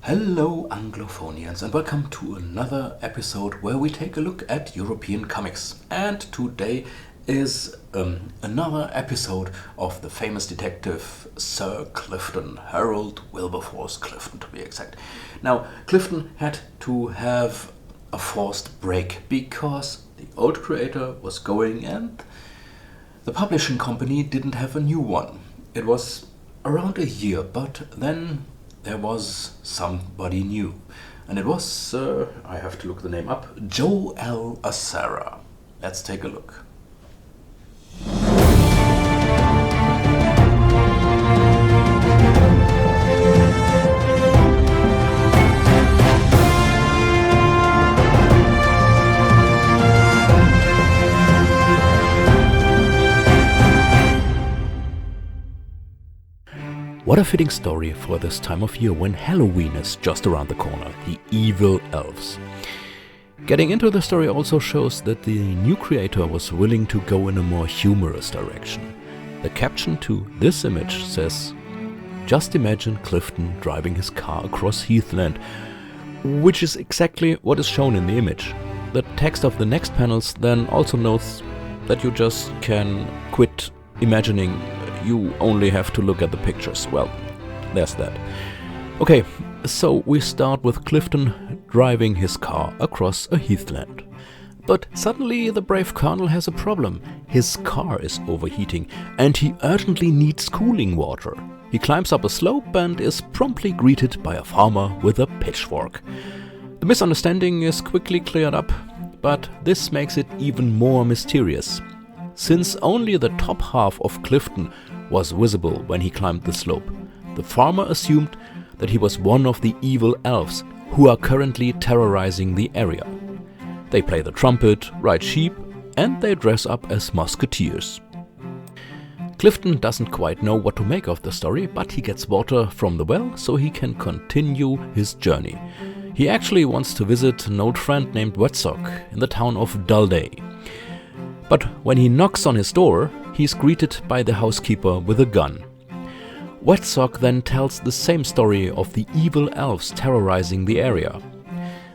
Hello Anglophonians and welcome to another episode where we take a look at European comics. And today is another episode of the famous detective Sir Clifton, Harold Wilburforce Clifton to be exact. Now Clifton had to have a forced break because the old creator was going and the publishing company didn't have a new one. It was around a year, but then there was somebody new. And it was, I have to look the name up, Jo-El Azara. Let's take a look. What a fitting story for this time of year when Halloween is just around the corner, the Evil Elves. Getting into the story also shows that the new creator was willing to go in a more humorous direction. The caption to this image says, "Just imagine Clifton driving his car across heathland," which is exactly what is shown in the image. The text of the next panels then also notes that you just can quit imagining. You only have to look at the pictures. Well, there's that. Okay, so we start with Clifton driving his car across a heathland. But suddenly the brave colonel has a problem. His car is overheating and he urgently needs cooling water. He climbs up a slope and is promptly greeted by a farmer with a pitchfork. The misunderstanding is quickly cleared up, but this makes it even more mysterious. Since only the top half of Clifton was visible when he climbed the slope, the farmer assumed that he was one of the evil elves who are currently terrorizing the area. They play the trumpet, ride sheep, and they dress up as musketeers. Clifton doesn't quite know what to make of the story, but he gets water from the well so he can continue his journey. He actually wants to visit an old friend named Wetsock in the town of Dullday. But when he knocks on his door, he's greeted by the housekeeper with a gun. Wetsock then tells the same story of the evil elves terrorizing the area.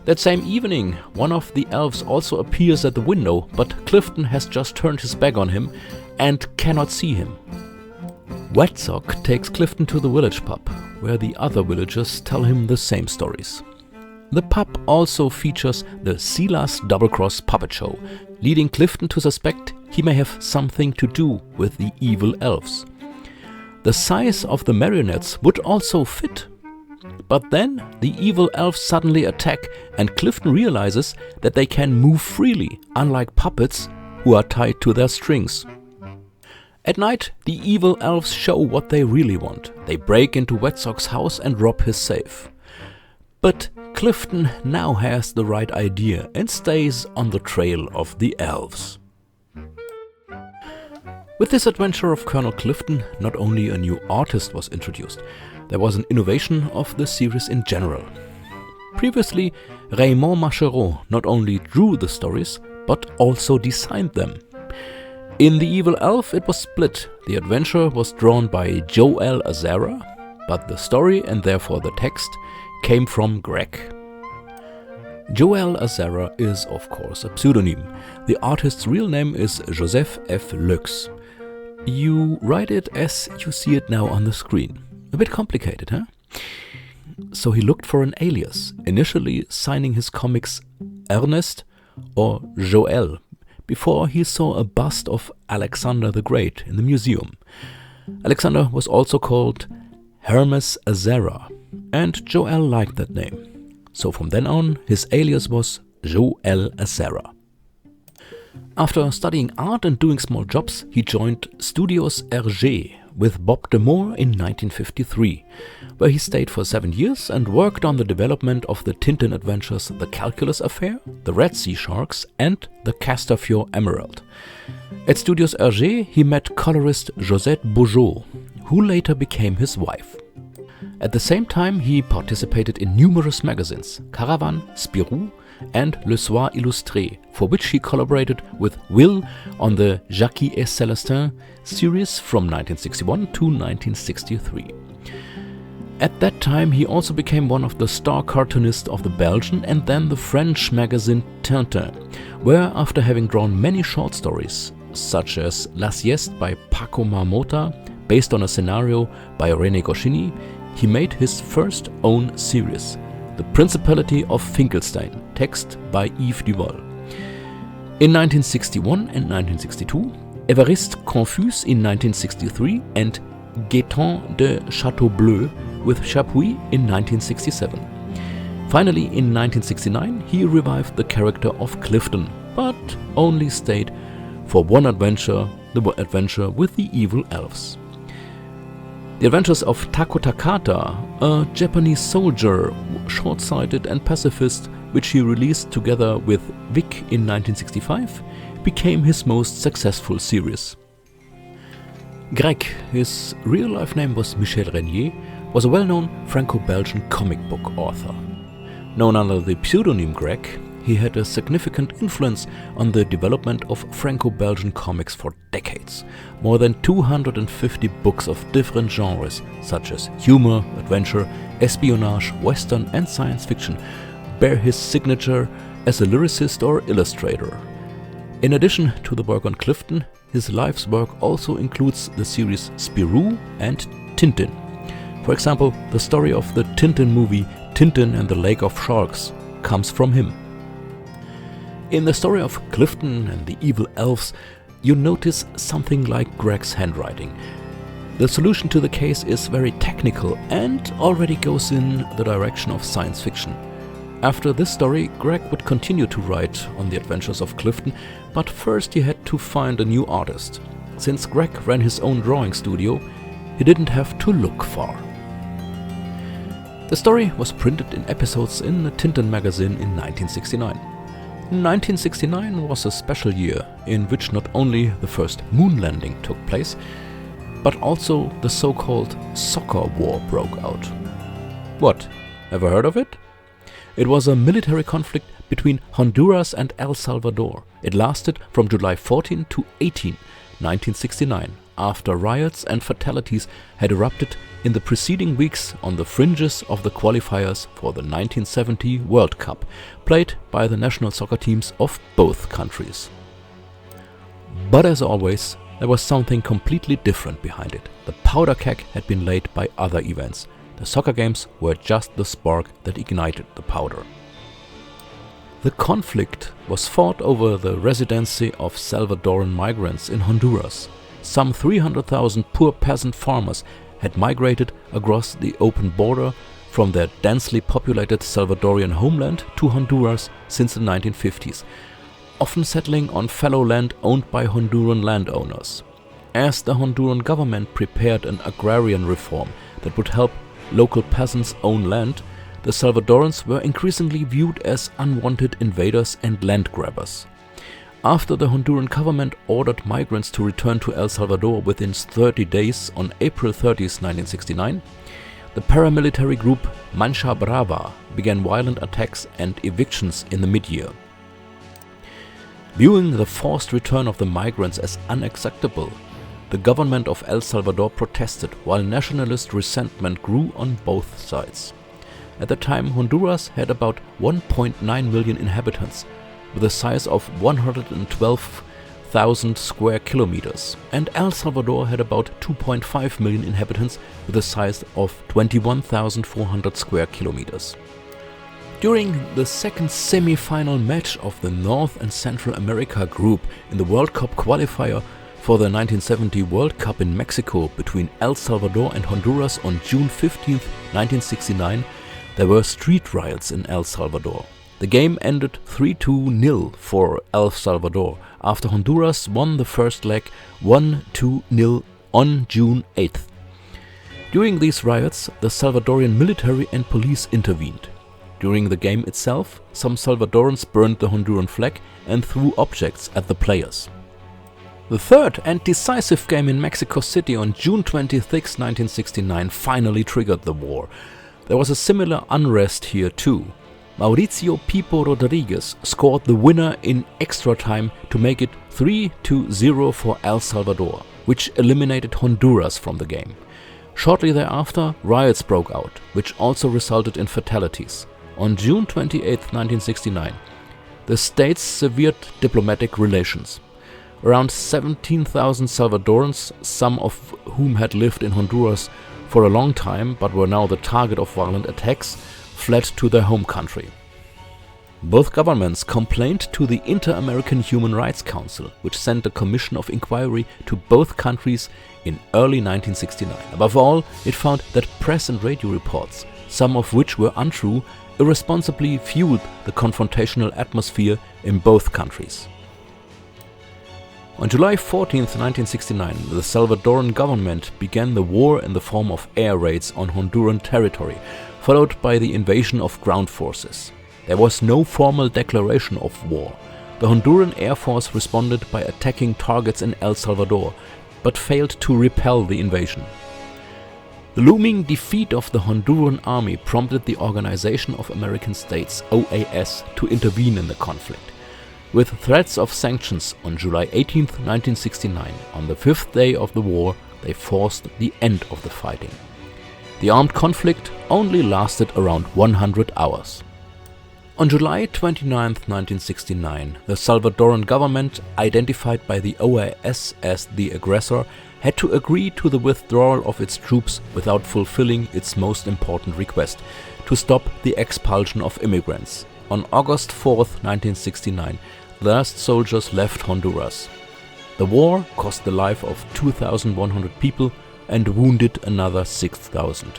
That same evening, one of the elves also appears at the window, but Clifton has just turned his back on him and cannot see him. Wetsock takes Clifton to the village pub, where the other villagers tell him the same stories. The pub also features the Silas double-cross puppet show, leading Clifton to suspect he may have something to do with the evil elves. The size of the marionettes would also fit. But then the evil elves suddenly attack and Clifton realizes that they can move freely, unlike puppets who are tied to their strings. At night, the evil elves show what they really want. They break into Wetsock's house and rob his safe. But Clifton now has the right idea and stays on the trail of the elves. With this adventure of Colonel Clifton, not only a new artist was introduced, there was an innovation of the series in general. Previously, Raymond Macherot not only drew the stories, but also designed them. In The Evil Elf it was split. The adventure was drawn by Jo-El Azara, but the story and therefore the text came from Greg. Jo-El Azara is of course a pseudonym. The artist's real name is Joseph F. Loeckx. You write it as you see it now on the screen. A bit complicated, huh? So he looked for an alias, initially signing his comics Ernest or Jo-El, before he saw a bust of Alexander the Great in the museum. Alexander was also called Hermes Azara, and Jo-El liked that name. So from then on, his alias was Jo-El Azara. After studying art and doing small jobs, he joined Studios Hergé with Bob de Moor in 1953, where he stayed for 7 years and worked on the development of the Tintin adventures The Calculus Affair, The Red Sea Sharks and The Castafiore Emerald. At Studios Hergé, he met colorist Josette Beaujeau, who later became his wife. At the same time, he participated in numerous magazines, Caravan, Spirou, and Le Soir Illustré, for which he collaborated with Will on the Jackie et Célestin series from 1961 to 1963. At that time he also became one of the star cartoonists of the Belgian and then the French magazine Tintin, where after having drawn many short stories, such as La Sieste by Paco Marmota, based on a scenario by René Goscinny, he made his first own series, The Principality of Finkelstein, text by Yves Duval. In 1961 and 1962, Évariste Confus in 1963 and Gaëtan de Chateaubleu with Chapuis in 1967. Finally, in 1969, he revived the character of Clifton, but only stayed for one adventure, the adventure with the Evil Elves. The Adventures of Tako Takata, a Japanese soldier, short-sighted and pacifist, which he released together with Vic in 1965, became his most successful series. Greg, his real-life name was Michel Renier, was a well-known Franco-Belgian comic book author. Known under the pseudonym Greg, he had a significant influence on the development of Franco-Belgian comics for decades. More than 250 books of different genres, such as humor, adventure, espionage, western and science fiction, bear his signature as a lyricist or illustrator. In addition to the work on Clifton, his life's work also includes the series Spirou and Tintin. For example, the story of the Tintin movie Tintin and the Lake of Sharks comes from him. In the story of Clifton and the Evil Elves, you notice something like Greg's handwriting. The solution to the case is very technical and already goes in the direction of science fiction. After this story, Greg would continue to write on the adventures of Clifton, but first he had to find a new artist. Since Greg ran his own drawing studio, he didn't have to look far. The story was printed in episodes in the Tintin magazine in 1969. 1969 was a special year in which not only the first moon landing took place, but also the so-called Soccer War broke out. What? Ever heard of it? It was a military conflict between Honduras and El Salvador. It lasted from July 14 to 18, 1969, after riots and fatalities had erupted in the preceding weeks on the fringes of the qualifiers for the 1970 World Cup, played by the national soccer teams of both countries. But as always, there was something completely different behind it. The powder keg had been laid by other events. The soccer games were just the spark that ignited the powder. The conflict was fought over the residency of Salvadoran migrants in Honduras. Some 300,000 poor peasant farmers had migrated across the open border from their densely populated Salvadorian homeland to Honduras since the 1950s, often settling on fallow land owned by Honduran landowners. As the Honduran government prepared an agrarian reform that would help local peasants own land, the Salvadorans were increasingly viewed as unwanted invaders and land grabbers. After the Honduran government ordered migrants to return to El Salvador within 30 days on April 30, 1969, the paramilitary group Mancha Brava began violent attacks and evictions in the mid-year. Viewing the forced return of the migrants as unacceptable, the government of El Salvador protested while nationalist resentment grew on both sides. At the time, Honduras had about 1.9 million inhabitants, with a size of 112,000 square kilometers, and El Salvador had about 2.5 million inhabitants with a size of 21,400 square kilometers. During the second semi-final match of the North and Central America group in the World Cup qualifier for the 1970 World Cup in Mexico between El Salvador and Honduras on June 15, 1969, there were street riots in El Salvador. The game ended 3-2-0 for El Salvador after Honduras won the first leg 1-2-0 on June 8th. During these riots, the Salvadorian military and police intervened. During the game itself, some Salvadorans burned the Honduran flag and threw objects at the players. The third and decisive game in Mexico City on June 26, 1969 finally triggered the war. There was a similar unrest here too. Mauricio Pipo Rodriguez scored the winner in extra time to make it 3-0 for El Salvador, which eliminated Honduras from the game. Shortly thereafter, riots broke out, which also resulted in fatalities. On June 28, 1969, the states severed diplomatic relations. Around 17,000 Salvadorans, some of whom had lived in Honduras for a long time but were now the target of violent attacks, fled to their home country. Both governments complained to the Inter-American Human Rights Council, which sent a commission of inquiry to both countries in early 1969. Above all, it found that press and radio reports, some of which were untrue, irresponsibly fueled the confrontational atmosphere in both countries. On July 14, 1969, the Salvadoran government began the war in the form of air raids on Honduran territory, followed by the invasion of ground forces. There was no formal declaration of war. The Honduran Air Force responded by attacking targets in El Salvador, but failed to repel the invasion. The looming defeat of the Honduran army prompted the Organization of American States, OAS, to intervene in the conflict. With threats of sanctions on July 18, 1969, on the fifth day of the war, they forced the end of the fighting. The armed conflict only lasted around 100 hours. On July 29, 1969, the Salvadoran government, identified by the OAS as the aggressor, had to agree to the withdrawal of its troops without fulfilling its most important request, to stop the expulsion of immigrants. On August 4, 1969, the last soldiers left Honduras. The war cost the life of 2,100 people and wounded another 6,000.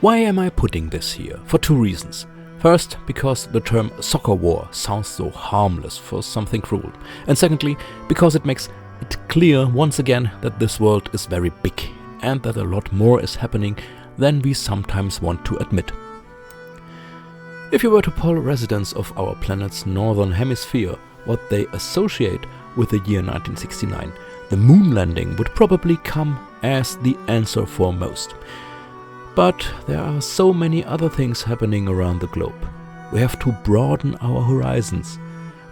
Why am I putting this here? For two reasons. First, because the term soccer war sounds so harmless for something cruel. And secondly, because it makes it clear once again that this world is very big and that a lot more is happening than we sometimes want to admit. If you were to poll residents of our planet's northern hemisphere what they associate with the year 1969, the moon landing would probably come as the answer for most. But there are so many other things happening around the globe. We have to broaden our horizons.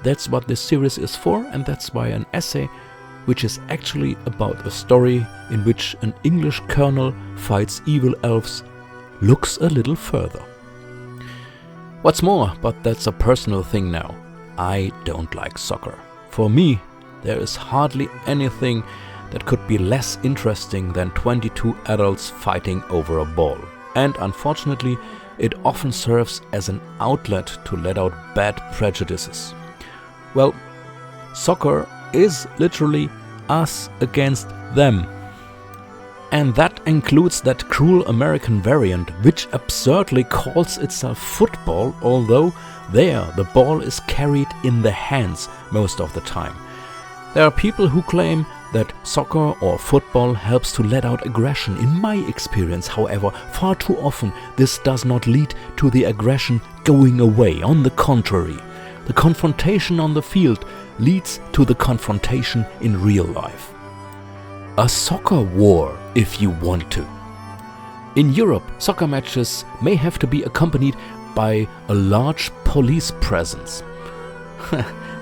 That's what this series is for, and that's why an essay, which is actually about a story in which an English colonel fights evil elves, looks a little further. What's more, but that's a personal thing now, I don't like soccer. For me, there is hardly anything that could be less interesting than 22 adults fighting over a ball. And unfortunately, it often serves as an outlet to let out bad prejudices. Well, soccer is literally us against them. And that includes that cruel American variant, which absurdly calls itself football, although there the ball is carried in the hands most of the time. There are people who claim that soccer or football helps to let out aggression. In my experience, however, far too often this does not lead to the aggression going away. On the contrary, the confrontation on the field leads to the confrontation in real life. A soccer war, if you want to. In Europe, soccer matches may have to be accompanied by a large police presence.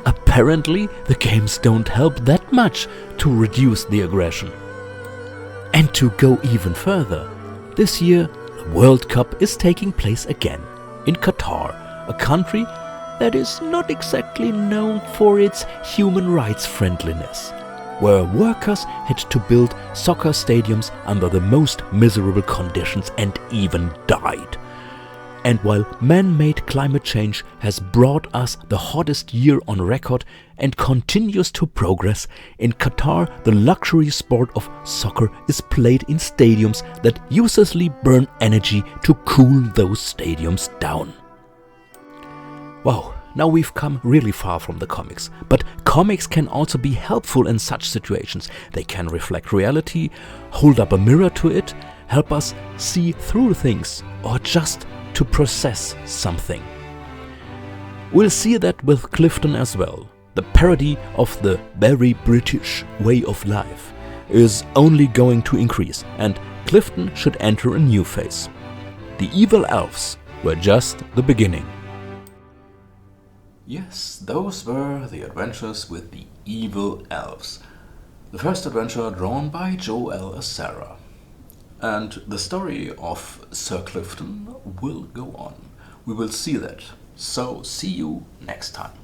Apparently, the games don't help that much to reduce the aggression. And to go even further, this year the World Cup is taking place again in Qatar, a country that is not exactly known for its human rights friendliness, where workers had to build soccer stadiums under the most miserable conditions and even died. And while man-made climate change has brought us the hottest year on record and continues to progress, in Qatar the luxury sport of soccer is played in stadiums that uselessly burn energy to cool those stadiums down. Wow, now we've come really far from the comics. But comics can also be helpful in such situations. They can reflect reality, hold up a mirror to it, help us see through things, or just to process something. We'll see that with Clifton as well. The parody of the very British way of life is only going to increase, and Clifton should enter a new phase. The Evil Elves were just the beginning. Yes, those were the adventures with the Evil Elves. The first adventure drawn by Jo-El Azara. And the story of Sir Clifton will go on. We will see that. So see you next time.